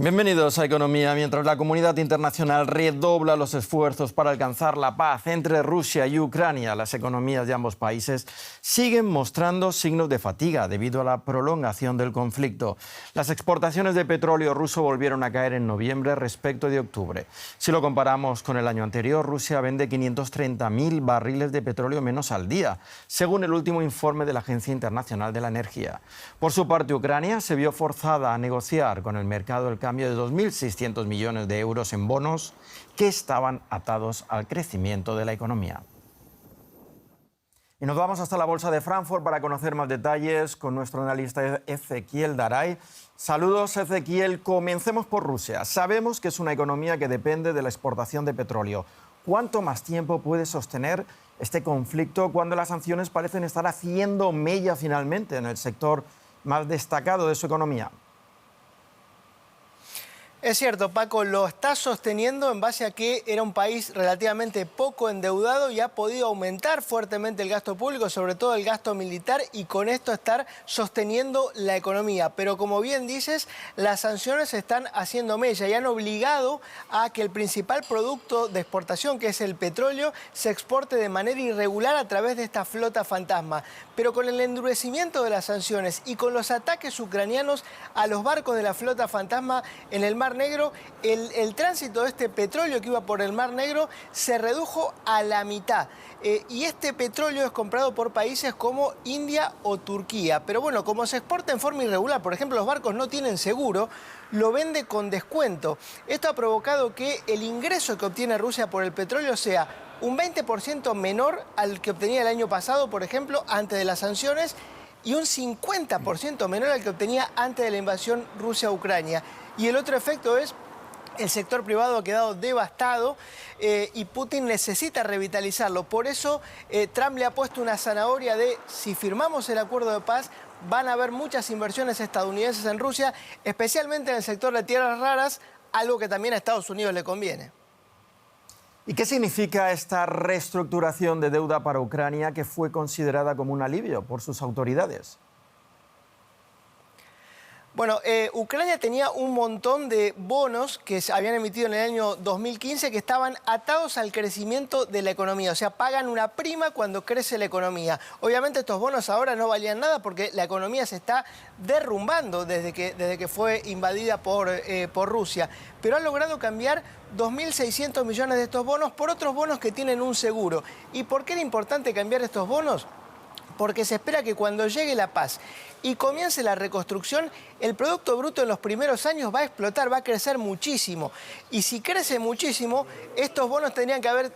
Bienvenidos a Economía. Mientras la comunidad internacional redobla los esfuerzos para alcanzar la paz entre Rusia y Ucrania, las economías de ambos países siguen mostrando signos de fatiga debido a la prolongación del conflicto. Las exportaciones de petróleo ruso volvieron a caer en noviembre respecto de octubre. Si lo comparamos con el año anterior, Rusia vende 530.000 barriles de petróleo menos al día, según el último informe de la Agencia Internacional de la Energía. Por su parte, Ucrania se vio forzada a negociar con el mercado el cambio de 2.600 millones de euros en bonos que estaban atados al crecimiento de la economía. Y nos vamos hasta la Bolsa de Frankfurt para conocer más detalles con nuestro analista Ezequiel Daray. Saludos, Ezequiel. Comencemos por Rusia. Sabemos que es una economía que depende de la exportación de petróleo. ¿Cuánto más tiempo puede sostener este conflicto cuando las sanciones parecen estar haciendo mella finalmente en el sector más destacado de su economía? Es cierto, Paco, lo está sosteniendo en base a que era un país relativamente poco endeudado y ha podido aumentar fuertemente el gasto público, sobre todo el gasto militar, y con esto estar sosteniendo la economía. Pero como bien dices, las sanciones están haciendo mella y han obligado a que el principal producto de exportación, que es el petróleo, se exporte de manera irregular a través de esta flota fantasma. Pero con el endurecimiento de las sanciones y con los ataques ucranianos a los barcos de la flota fantasma en el Mar Negro, el tránsito de este petróleo que iba por el Mar Negro se redujo a la mitad. Y este petróleo es comprado por países como India o Turquía. Pero bueno, como se exporta en forma irregular, por ejemplo, los barcos no tienen seguro, lo vende con descuento. Esto ha provocado que el ingreso que obtiene Rusia por el petróleo sea un 20% menor al que obtenía el año pasado, por ejemplo, antes de las sanciones, y un 50% menor al que obtenía antes de la invasión Rusia a Ucrania. Y el otro efecto es el sector privado ha quedado devastado y Putin necesita revitalizarlo. Por eso Trump le ha puesto una zanahoria de si firmamos el acuerdo de paz, van a haber muchas inversiones estadounidenses en Rusia, especialmente en el sector de tierras raras, algo que también a Estados Unidos le conviene. ¿Y qué significa esta reestructuración de deuda para Ucrania que fue considerada como un alivio por sus autoridades? Bueno, Ucrania tenía un montón de bonos que se habían emitido en el año 2015 que estaban atados al crecimiento de la economía. O sea, pagan una prima cuando crece la economía. Obviamente estos bonos ahora no valían nada porque la economía se está derrumbando desde que fue invadida por Rusia. Pero han logrado cambiar 2.600 millones de estos bonos por otros bonos que tienen un seguro. ¿Y por qué era importante cambiar estos bonos? Porque se espera que cuando llegue la paz y comience la reconstrucción, el Producto Bruto en los primeros años va a explotar, va a crecer muchísimo. Y si crece muchísimo, estos bonos tendrían que haber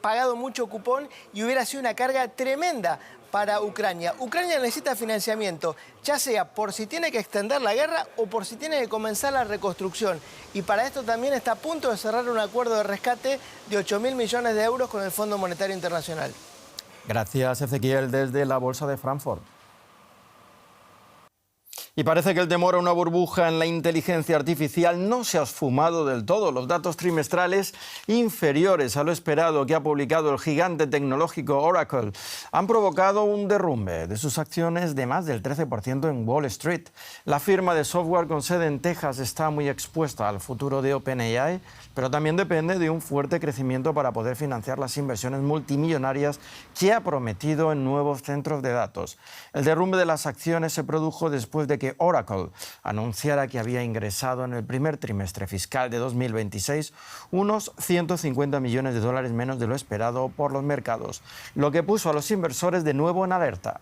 pagado mucho cupón y hubiera sido una carga tremenda para Ucrania. Ucrania necesita financiamiento, ya sea por si tiene que extender la guerra o por si tiene que comenzar la reconstrucción. Y para esto también está a punto de cerrar un acuerdo de rescate de 8.000 millones de euros con el Fondo Monetario Internacional. Gracias, Ezequiel, desde la Bolsa de Frankfurt. Y parece que el temor a una burbuja en la inteligencia artificial no se ha esfumado del todo. Los datos trimestrales inferiores a lo esperado que ha publicado el gigante tecnológico Oracle han provocado un derrumbe de sus acciones de más del 13% en Wall Street. La firma de software con sede en Texas está muy expuesta al futuro de OpenAI, pero también depende de un fuerte crecimiento para poder financiar las inversiones multimillonarias que ha prometido en nuevos centros de datos. El derrumbe de las acciones se produjo después de que Oracle anunciara que había ingresado en el primer trimestre fiscal de 2026 unos 150 millones de dólares menos de lo esperado por los mercados, lo que puso a los inversores de nuevo en alerta.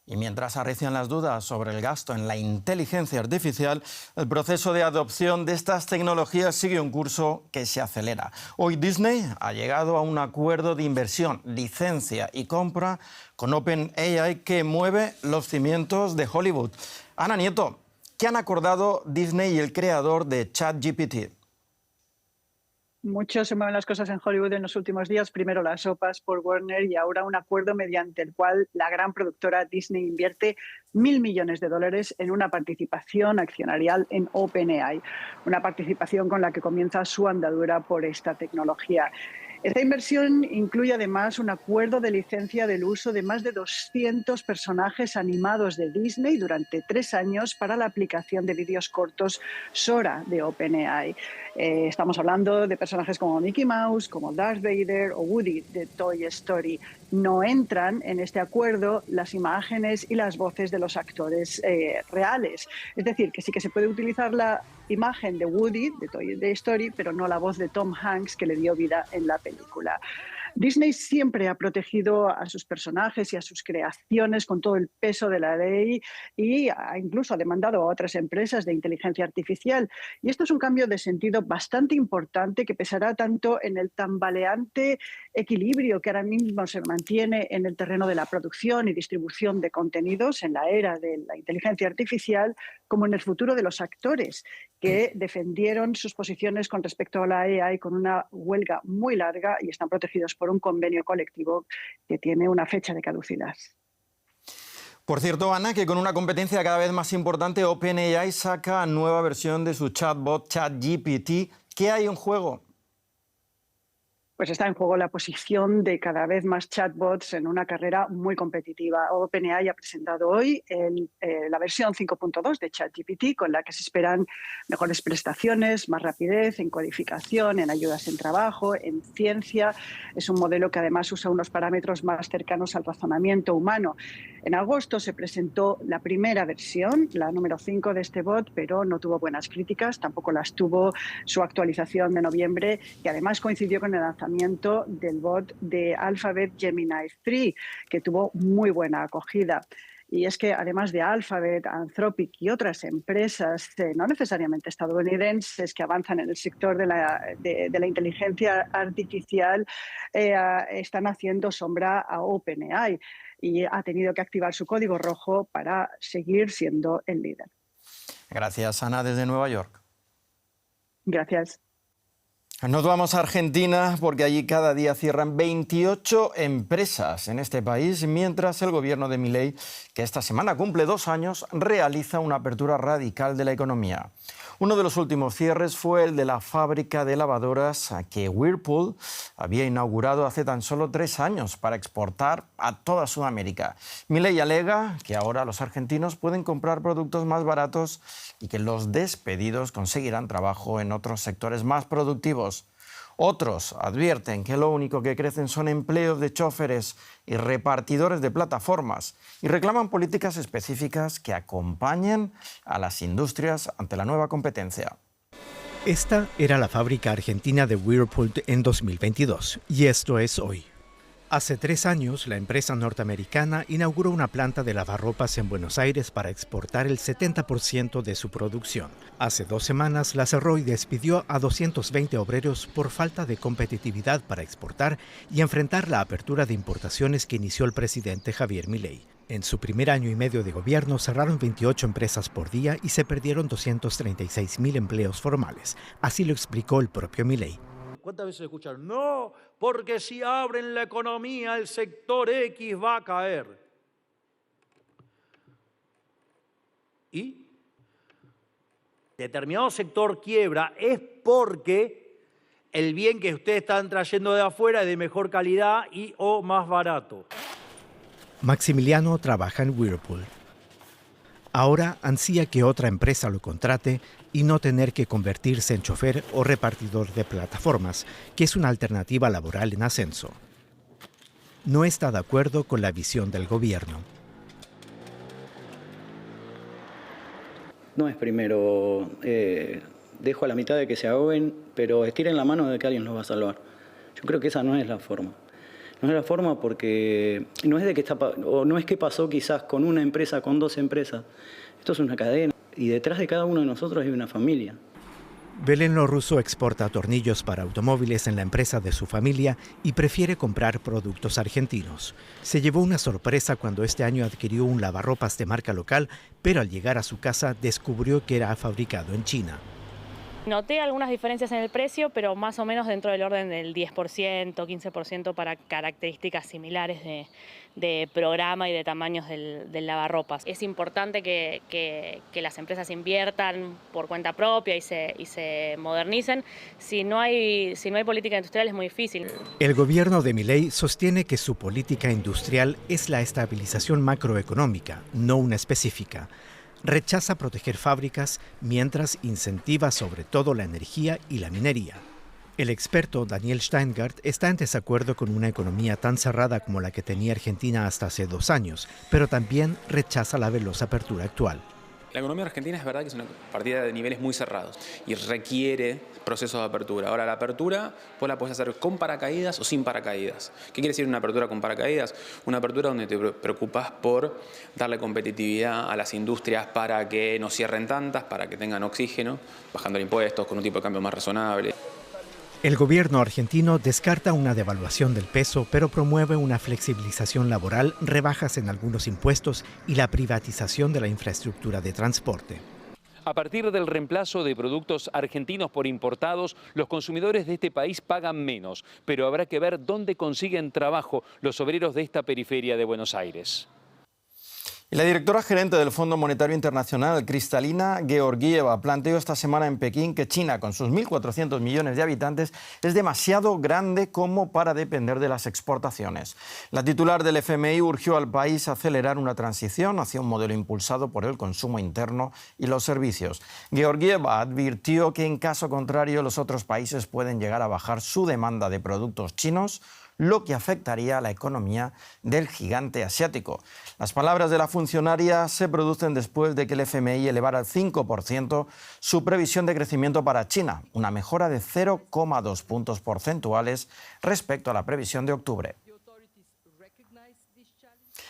Y mientras arrecian las dudas sobre el gasto en la inteligencia artificial, el proceso de adopción de estas tecnologías sigue un curso que se acelera. Hoy Disney ha llegado a un acuerdo de inversión, licencia y compra con OpenAI que mueve los cimientos de Hollywood. Ana Nieto, ¿qué han acordado Disney y el creador de ChatGPT? Mucho se mueven las cosas en Hollywood en los últimos días. Primero las sopas por Warner y ahora un acuerdo mediante el cual la gran productora Disney invierte 1.000 millones de dólares en una participación accionarial en OpenAI. Una participación con la que comienza su andadura por esta tecnología. Esta inversión incluye además un acuerdo de licencia del uso de más de 200 personajes animados de Disney durante 3 años para la aplicación de vídeos cortos Sora de OpenAI. Estamos hablando de personajes como Mickey Mouse, como Darth Vader o Woody de Toy Story. No entran en este acuerdo las imágenes y las voces de los actores reales. Es decir, que sí que se puede utilizar la imagen de Woody de Toy Story, pero no la voz de Tom Hanks que le dio vida en la película. Disney siempre ha protegido a sus personajes y a sus creaciones con todo el peso de la ley y incluso ha demandado a otras empresas de inteligencia artificial. Y esto es un cambio de sentido bastante importante que pesará tanto en el tambaleante equilibrio que ahora mismo se mantiene en el terreno de la producción y distribución de contenidos en la era de la inteligencia artificial, como en el futuro de los actores que defendieron sus posiciones con respecto a la AI con una huelga muy larga y están protegidos por un convenio colectivo que tiene una fecha de caducidad. Por cierto, Ana, que con una competencia cada vez más importante, OpenAI saca nueva versión de su chatbot ChatGPT. ¿Qué hay en juego? Pues está en juego la posición de cada vez más chatbots en una carrera muy competitiva. OpenAI ha presentado hoy la versión 5.2 de ChatGPT, con la que se esperan mejores prestaciones, más rapidez en codificación, en ayudas en trabajo, en ciencia. Es un modelo que además usa unos parámetros más cercanos al razonamiento humano. En agosto se presentó la primera versión, la número 5 de este bot, pero no tuvo buenas críticas, tampoco las tuvo su actualización de noviembre, que además coincidió con el lanzamiento del bot de Alphabet Gemini 3, que tuvo muy buena acogida. Y es que además de Alphabet, Anthropic y otras empresas, no necesariamente estadounidenses, que avanzan en el sector de la inteligencia artificial, están haciendo sombra a OpenAI y ha tenido que activar su código rojo para seguir siendo el líder. Gracias, Ana, desde Nueva York. Gracias. Nos vamos a Argentina porque allí cada día cierran 28 empresas en este país, mientras el gobierno de Milei, que esta semana cumple 2 años, realiza una apertura radical de la economía. Uno de los últimos cierres fue el de la fábrica de lavadoras que Whirlpool había inaugurado hace tan solo 3 años para exportar a toda Sudamérica. Milei alega que ahora los argentinos pueden comprar productos más baratos y que los despedidos conseguirán trabajo en otros sectores más productivos. Otros advierten que lo único que crecen son empleos de choferes y repartidores de plataformas y reclaman políticas específicas que acompañen a las industrias ante la nueva competencia. Esta era la fábrica argentina de Whirlpool en 2022 y esto es hoy. Hace 3 años, la empresa norteamericana inauguró una planta de lavarropas en Buenos Aires para exportar el 70% de su producción. Hace 2 semanas la cerró y despidió a 220 obreros por falta de competitividad para exportar y enfrentar la apertura de importaciones que inició el presidente Javier Milei. En su primer año y medio de gobierno cerraron 28 empresas por día y se perdieron 236.000 empleos formales. Así lo explicó el propio Milei. ¿Cuántas veces escucharon? No, porque si abren la economía, el sector X va a caer. ¿Y? Determinado sector quiebra es porque el bien que ustedes están trayendo de afuera es de mejor calidad y o más barato. Maximiliano trabaja en Whirlpool. Ahora ansía que otra empresa lo contrate y no tener que convertirse en chofer o repartidor de plataformas, que es una alternativa laboral en ascenso. No está de acuerdo con la visión del gobierno. No es primero, dejo a la mitad de que se ahoguen, pero estiren la mano de que alguien los va a salvar. Yo creo que esa no es la forma. No es la forma porque no es de que está, o no es que pasó quizás con una empresa, con 2 empresas. Esto es una cadena y detrás de cada uno de nosotros hay una familia. Belén Lorrusso exporta tornillos para automóviles en la empresa de su familia y prefiere comprar productos argentinos. Se llevó una sorpresa cuando este año adquirió un lavarropas de marca local, pero al llegar a su casa descubrió que era fabricado en China. Noté algunas diferencias en el precio, pero más o menos dentro del orden del 10%, 15% para características similares de programa y de tamaños del lavarropas. Es importante que las empresas inviertan por cuenta propia y se modernicen. Si no hay política industrial es muy difícil. El gobierno de Milei sostiene que su política industrial es la estabilización macroeconómica, no una específica. Rechaza proteger fábricas mientras incentiva sobre todo la energía y la minería. El experto Daniel Steingart está en desacuerdo con una economía tan cerrada como la que tenía Argentina hasta hace 2 años, pero también rechaza la veloz apertura actual. La economía argentina es verdad que es una partida de niveles muy cerrados y requiere procesos de apertura. Ahora, la apertura vos la podés hacer con paracaídas o sin paracaídas. ¿Qué quiere decir una apertura con paracaídas? Una apertura donde te preocupás por darle competitividad a las industrias para que no cierren tantas, para que tengan oxígeno, bajando impuestos, con un tipo de cambio más razonable. El gobierno argentino descarta una devaluación del peso, pero promueve una flexibilización laboral, rebajas en algunos impuestos y la privatización de la infraestructura de transporte. A partir del reemplazo de productos argentinos por importados, los consumidores de este país pagan menos, pero habrá que ver dónde consiguen trabajo los obreros de esta periferia de Buenos Aires. Y la directora gerente del Fondo Monetario Internacional, Kristalina Georgieva, planteó esta semana en Pekín que China, con sus 1.400 millones de habitantes, es demasiado grande como para depender de las exportaciones. La titular del FMI urgió al país a acelerar una transición hacia un modelo impulsado por el consumo interno y los servicios. Georgieva advirtió que en caso contrario los otros países pueden llegar a bajar su demanda de productos chinos, lo que afectaría a la economía del gigante asiático. Las palabras de la funcionaria se producen después de que el FMI elevara al 5% su previsión de crecimiento para China, una mejora de 0,2 puntos porcentuales respecto a la previsión de octubre.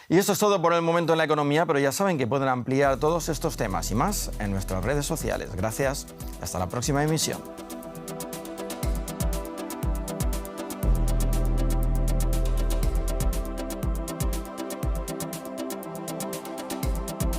Y esto es todo por el momento en la economía, pero ya saben que pueden ampliar todos estos temas y más en nuestras redes sociales. Gracias y hasta la próxima emisión.